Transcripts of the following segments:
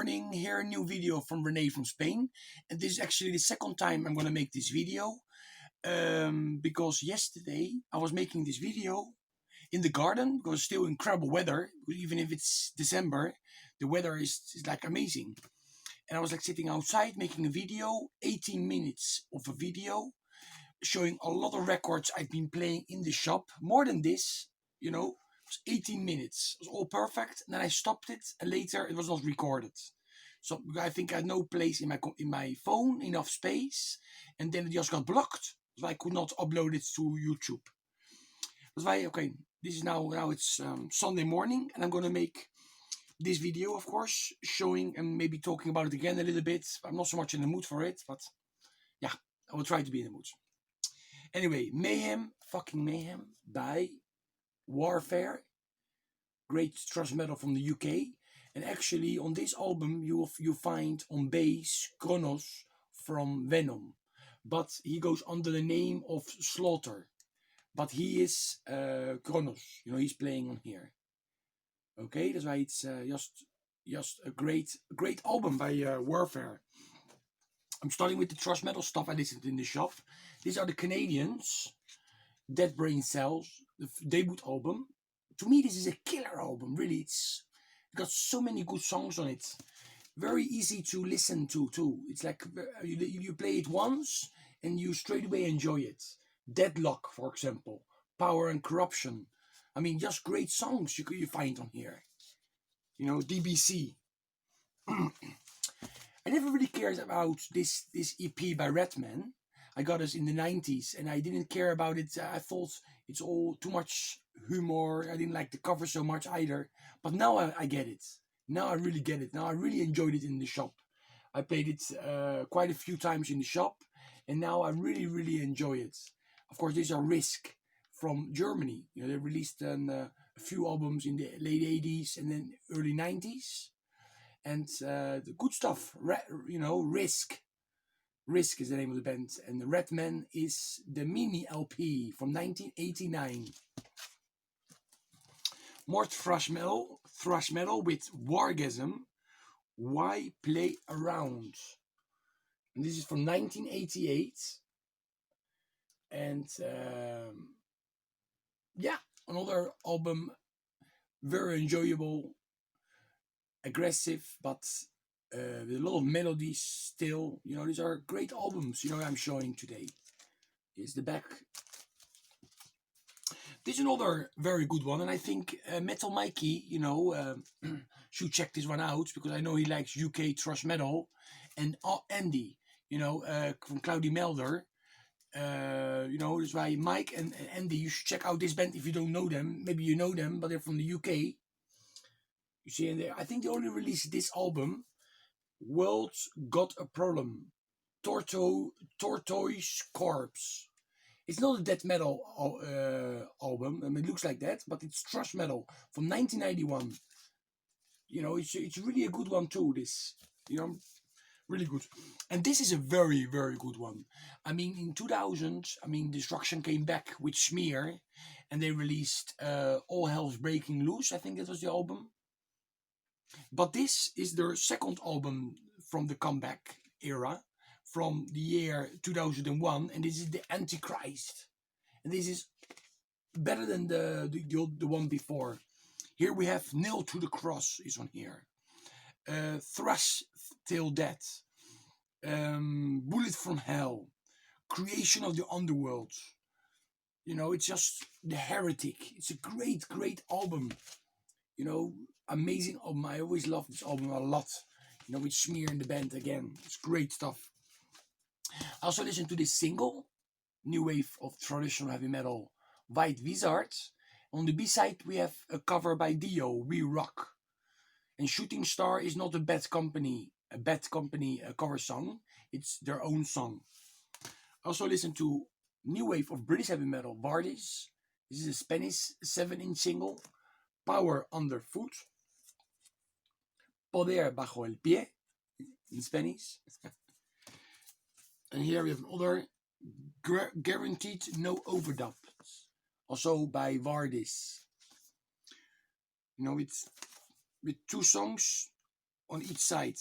morning. Here a new video from Renee from Spain, and this is actually the second time I'm gonna make this video because yesterday I was making this video in the garden because it's still incredible weather. Even if it's December, the weather is like amazing, and I was like sitting outside making a video, 18 minutes of a video showing a lot of records I've been playing in the shop. More than this, you know. 18 minutes. It was all perfect. And then I stopped it, and later it was not recorded. So I think I had no place in my phone, enough space, and then it just got blocked. So I could not upload it to YouTube. That's why, okay, this is now it's Sunday morning, and I'm gonna make this video, of course, showing and maybe talking about it again a little bit. I'm not so much in the mood for it, but yeah, I will try to be in the mood. Anyway, Mayhem, fucking Mayhem by Warfare, great thrash metal from the UK, and actually on this album you find on bass Kronos from Venom, but he goes under the name of Slaughter, but he is Kronos. You know, he's playing on here. Okay, that's why it's just a great album by Warfare. I'm starting with the thrash metal stuff I listened in the shop. These are the Canadians. Dead Brain Cells, the debut album. To me, this is a killer album. Really, it's got so many good songs on it. Very easy to listen to too. It's like you play it once and you straight away enjoy it. Deadlock, for example, Power and Corruption. I mean, just great songs you find on here. You know, DBC. I never really cared about this EP by Redman. I got this in the 90s and I didn't care about it. I thought it's all too much humor. I didn't like the cover so much either. But now I get it. Now I really get it. Now I really enjoyed it in the shop. I played it quite a few times in the shop. And now I really enjoy it. Of course, these are Risk from Germany. You know, they released a few albums in the late 80s and then early 90s. And the good stuff, you know, Risk. Risk is the name of the band, and the Redman is the mini LP from 1989. More thrash metal with Wargasm. Why Play Around? And this is from 1988, and yeah, another album, very enjoyable, aggressive, but with a lot of melodies still. You know, these are great albums, you know, I'm showing today. Here's the back. This is another very good one, and I think Metal Mikey, you know, should check this one out, because I know he likes UK thrash metal. And Andy, you know, from Cloudy Melder, you know, that's why Mike and Andy, you should check out this band if you don't know them. Maybe you know them, but they're from the UK. You see, and I think they only released this album, World's Got a Problem, Tortoise Corpse. It's not a death metal album. I mean, it looks like that, but it's thrash metal from 1991. You know, it's really a good one too. This, you know, really good. And this is a very good one. I mean, in 2000, I mean, Destruction came back with Smear, and they released All Hell's Breaking Loose. I think that was the album. But this is their second album from the comeback era, from the year 2001, and this is the Antichrist. And this is better than the one before. Here we have Nailed to the Cross is on here. Thrash Till Death. Bullet from Hell. Creation of the Underworld. You know, it's just The Heretic. It's a great album. You know, amazing album. I always love this album a lot. You know, with Smear in the band again. It's great stuff. I also listened to this single, New Wave of Traditional Heavy Metal, White Wizard. On the B-side, we have a cover by Dio, We Rock. And Shooting Star is not a Bad Company cover song. It's their own song. I also listened to New Wave of British Heavy Metal, Vardis. This is a Spanish 7-inch single. Power Underfoot. Poder bajo el pie, in Spanish. And here we have another, Guaranteed No Overdubs, also by Vardis. You know, it's with two songs, on each side.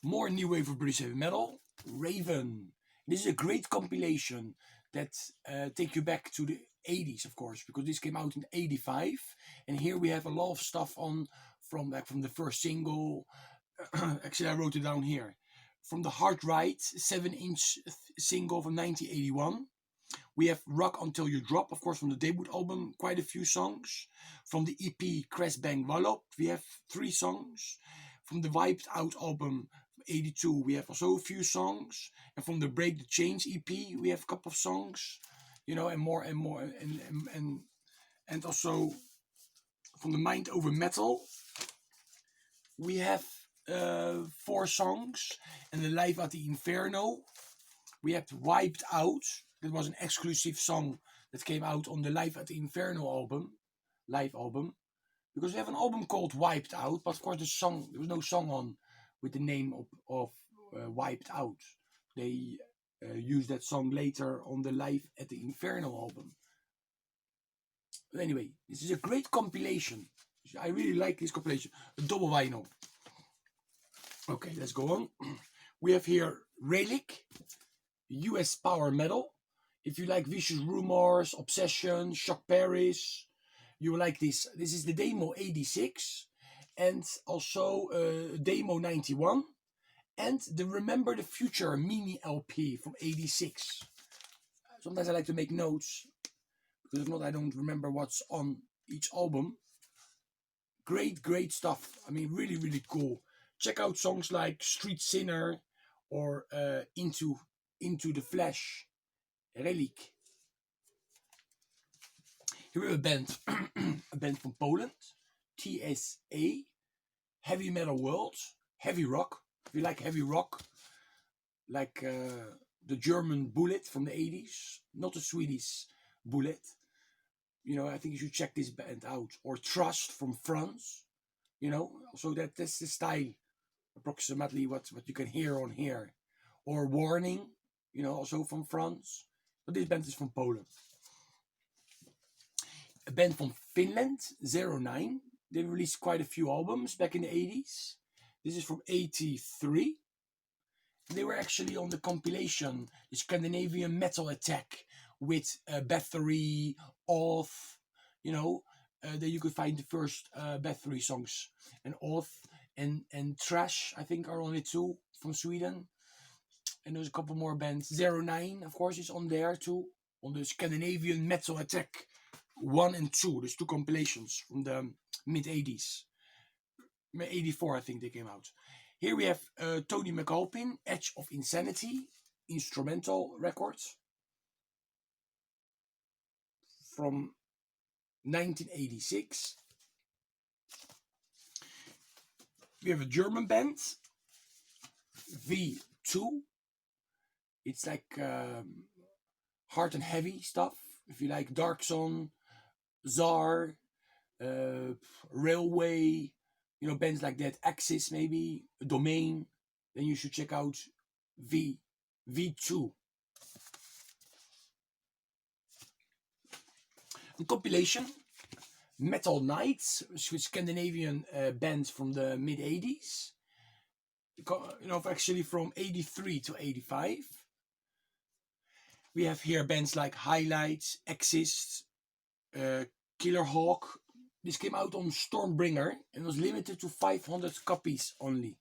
More new wave of British heavy metal. Raven. This is a great compilation that take you back to the 80s, of course, because this came out in 85, and here we have a lot of stuff on from the first single. Actually, I wrote it down here. From the Hard Ride 7-inch single from 1981. We have Rock Until You Drop, of course, from the debut album, quite a few songs. From the EP Crash Bang Wallop, we have 3 songs. From the Wiped Out album, 82, we have also a few songs. And from the Break the Chains EP, we have a couple of songs, you know, and more and more. And also from the Mind Over Metal, we have 4 songs. And the Live at the Inferno, we have Wiped Out. That was an exclusive song that came out on the Live at the Inferno album, live album. Because we have an album called Wiped Out, but of course there was no song on with the name of Wiped Out. They used that song later on the Live at the Inferno album. But anyway, this is a great compilation. I really like this compilation. A double vinyl. Okay, let's go on. We have here Relic, US Power Metal. If you like Vicious Rumors, Obsession, Shock Paris, you will like this. This is the Demo 86 and also Demo 91 and the Remember the Future mini LP from 86. Sometimes I like to make notes because if not I don't remember what's on each album. Great stuff. I mean, really cool. Check out songs like Street Sinner or Into the Flesh. Relic. Here we have a band, a band from Poland, TSA, Heavy Metal World, heavy rock. If you like heavy rock, like the German Bullet from the 80s, not the Swedish Bullet. You know, I think you should check this band out. Or Trust from France. You know, so that's the style, approximately what you can hear on here. Or Warning, you know, also from France. But this band is from Poland. A band from Finland, 09. They released quite a few albums back in the 80s. This is from 83. They were actually on the compilation, the Scandinavian Metal Attack, with Bathory, Oath, you know. There you could find the first Bathory songs. And Oath and Thrash, I think, are on it too, from Sweden. And there's a couple more bands. 09, of course, is on there too. On the Scandinavian Metal Attack 1 and 2. There's 2 compilations from the mid-80s. 84, I think they came out. Here we have Tony McAlpin, Edge of Insanity, instrumental records. From 1986. We have a German band, V2. It's like hard and heavy stuff. If you like Dark Zone, Czar, Railway, you know, bands like that, Axis maybe, Domain, then you should check out V2. A compilation, Metal Nights, with Scandinavian bands from the mid-80s. You know, actually from 83 to 85. We have here bands like Highlights, Exist, Killer Hawk. This came out on Stormbringer and was limited to 500 copies only.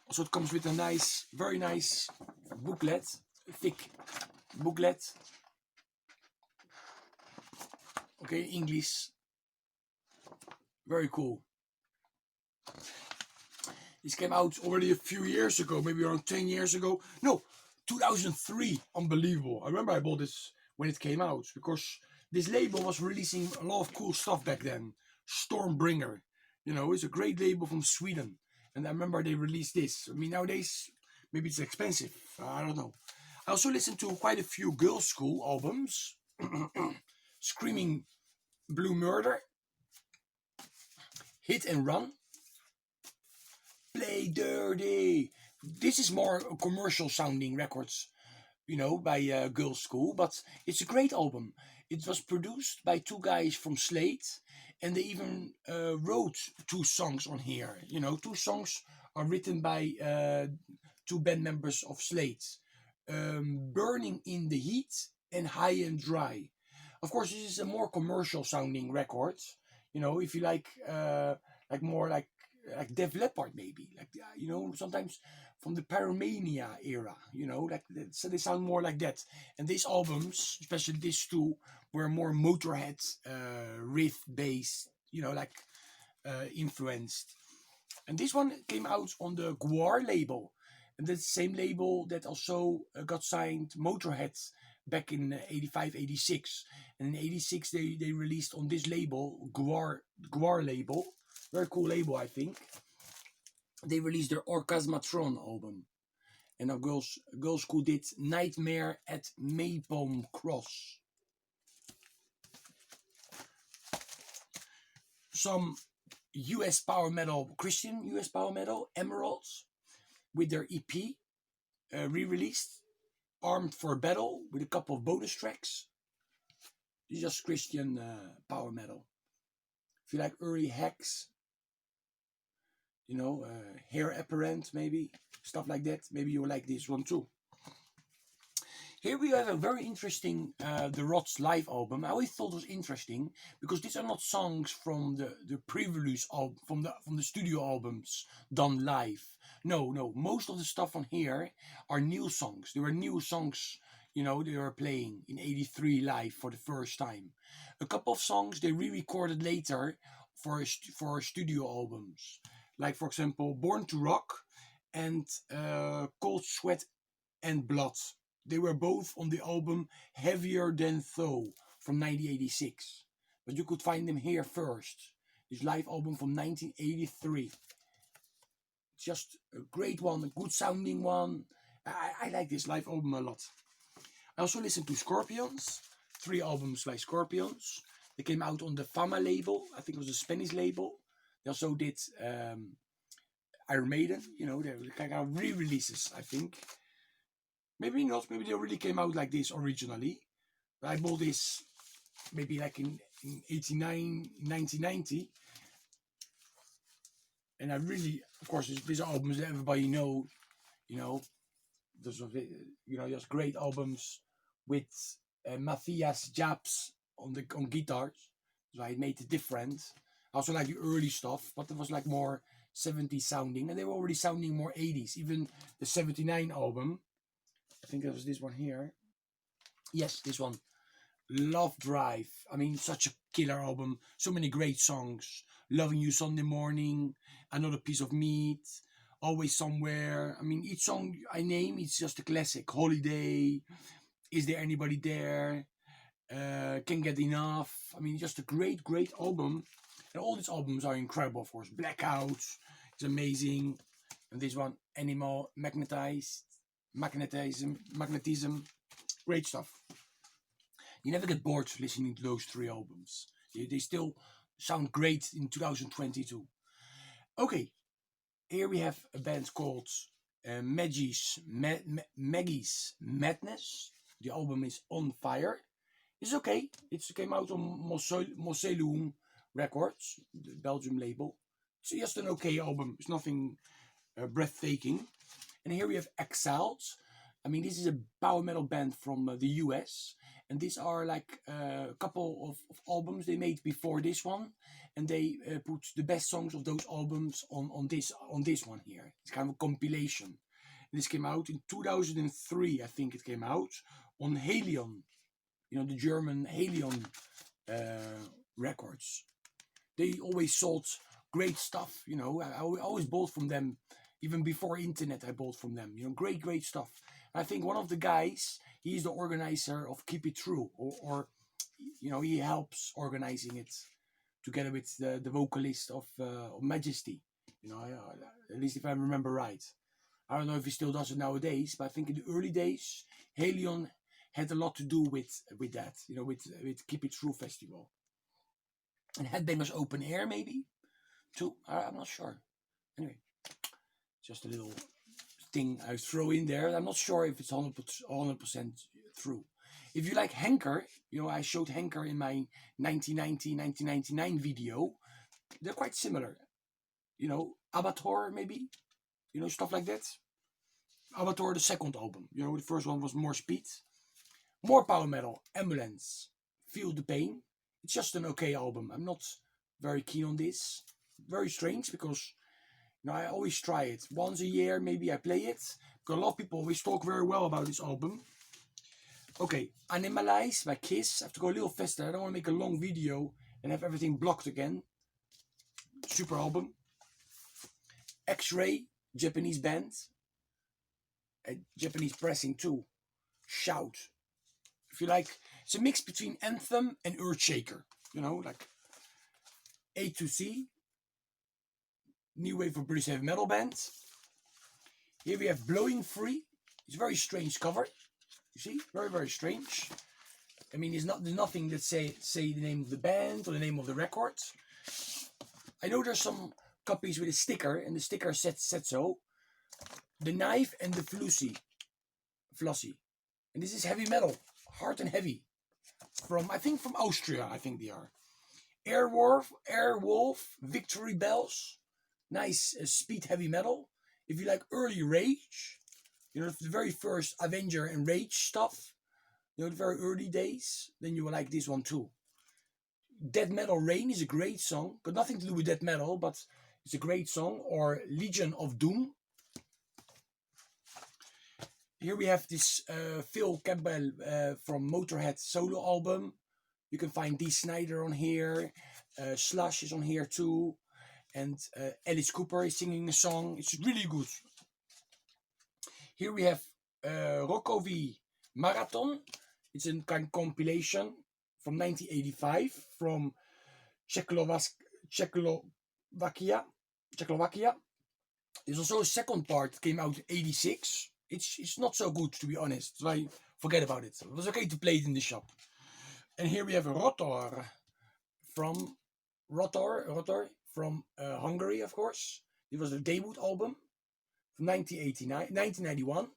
Also, it comes with a nice, very nice booklet, thick booklet. Okay, English. Very cool. This came out already a few years ago, maybe around 10 years ago. No, 2003. Unbelievable. I remember I bought this when it came out because this label was releasing a lot of cool stuff back then. Stormbringer. You know, it's a great label from Sweden. And I remember they released this. I mean, nowadays, maybe it's expensive. I don't know. I also listened to quite a few girls' school albums. Screaming Blue Murder. Hit and Run. Play Dirty. This is more commercial sounding records, you know, by Girls' School, but it's a great album. It was produced by two guys from Slate, and they even wrote two songs on here. You know, two songs are written by two band members of Slate. Burning in the Heat and High and Dry. Of course, this is a more commercial sounding record. You know, if you like more like Def Leppard maybe, like you know, sometimes from the Pyromania era. You know, like so they sound more like that. And these albums, especially these two, were more Motorhead riff based. You know, like influenced. And this one came out on the Guar label. And that's the same label that also got signed Motorhead back in 85, 86. And in 86, they released on this label, Guar label. Very cool label, I think. They released their Orgasmatron album. And now Girls School did Nightmare at Maypalm Cross. Some US power metal, Christian US power metal, Emeralds, with their EP re-released, Armed for Battle, with a couple of bonus tracks. It's just Christian power metal. If you like early Hex, you know, Hair Apparent maybe, stuff like that, maybe you will like this one too. Here we have a very interesting The Rods live album. I always thought it was interesting because these are not songs from the pre-release album, from the studio albums done live. No. Most of the stuff on here are new songs. There were new songs, you know, they were playing in '83 live for the first time. A couple of songs they re-recorded later for studio albums, like for example Born to Rock and Cold Sweat and Blood. They were both on the album Heavier Than Thou from 1986. But you could find them here first. This live album from 1983. It's just a great one, a good sounding one. I like this live album a lot. I also listened to Scorpions. 3 albums by Scorpions. They came out on the Fama label. I think it was a Spanish label. They also did Iron Maiden. You know, they're kind of re-releases, I think. Maybe not. Maybe they really came out like this originally. But I bought this maybe like in 89, 1990. And I really, of course, these are albums that everybody know. You know, just great albums with Matthias Japs on guitars. So I made it different. I also like the early stuff, but it was like more 70s sounding. And they were already sounding more 80s. Even the 79 album. I think it was this one here. Yes, this one. Love Drive. I mean, such a killer album. So many great songs. Loving You Sunday Morning. Another Piece of Meat. Always Somewhere. I mean, each song I name, it's just a classic. Holiday. Is There Anybody There? Can't Get Enough. I mean, just a great, great album. And all these albums are incredible, of course. Blackout. It's amazing. And this one, Animal Magnetism, great stuff. You never get bored listening to those 3 albums. They still sound great in 2022. Okay, here we have a band called Maggie's Madness. The album is On Fire. It's okay. It came out on Moselung Records, the Belgium label. It's just an okay album. It's nothing breathtaking. And here we have Exiled. I mean, this is a power metal band from the US. And these are like a couple of albums they made before this one. And they put the best songs of those albums on this one here. It's kind of a compilation. And this came out in 2003, I think it came out, on Halion. You know, the German Halion records. They always sold great stuff, you know. I always bought from them. Even before internet, I bought from them. You know, great, great stuff. I think one of the guys, he's the organizer of Keep It True, or you know, he helps organizing it together with the vocalist of Majesty. You know, at least if I remember right. I don't know if he still does it nowadays, but I think in the early days, Halion had a lot to do with that. You know, with Keep It True Festival. And Headbangers Open Air maybe too. I'm not sure. Anyway. Just a little thing I throw in there. I'm not sure if it's 100% true. If you like Henker, you know, I showed Henker in my 1999 video. They're quite similar. You know, Abator maybe, you know, stuff like that. Abator, the second album. You know, the first one was more speed. More power metal, Ambulance, Feel the Pain. It's just an okay album. I'm not very keen on this. Very strange because, you know, I always try it. Once a year, maybe I play it. Because a lot of people always talk very well about this album. Okay, Animalize by Kiss. I have to go a little faster. I don't want to make a long video and have everything blocked again. Super album. X-Ray, Japanese band. A Japanese pressing too. Shout. If you like, it's a mix between Anthem and Earthshaker. You know, like A to C. New wave of British heavy metal band. Here we have Blowing Free. It's a very strange cover. You see, very, very strange. I mean, there's nothing that say the name of the band or the name of the record. I know there's some copies with a sticker, and the sticker said so. The Knife and the Flossie. And this is heavy metal, hard and heavy. From, I think from Austria, I think they are. Airwolf, Victory Bells. Nice speed heavy metal. If you like early Rage, you know, the very first Avenger and Rage stuff, you know, the very early days, then you will like this one too. Death Metal Rain is a great song, got nothing to do with death metal, but it's a great song. Or Legion of Doom. Here we have this Phil Campbell from Motorhead solo album. You can find Dee Snider on here. Slush is on here too. And Alice Cooper is singing a song. It's really good. Here we have Rokovi Marathon. It's a kind of compilation from 1985 from Czechoslovakia. There's also a second part that came out in 86. It's not so good, to be honest. So I forget about it. It was okay to play it in the shop. And here we have Rotor from Hungary, of course. It was a debut album from 1991.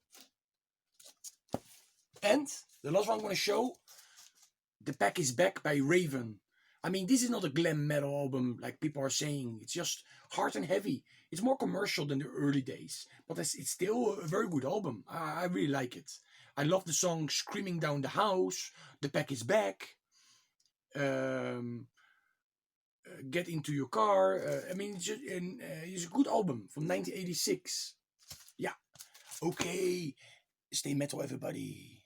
And the last one I'm going to show, The Pack is Back by Raven. I mean, this is not a glam metal album like people are saying. It's just hard and heavy. It's more commercial than the early days. But it's still a very good album. I really like it. I love the song Screaming Down the House, The Pack is Back. Get Into Your Car. I mean, it's a good album from 1986. Yeah. Okay. Stay metal, everybody.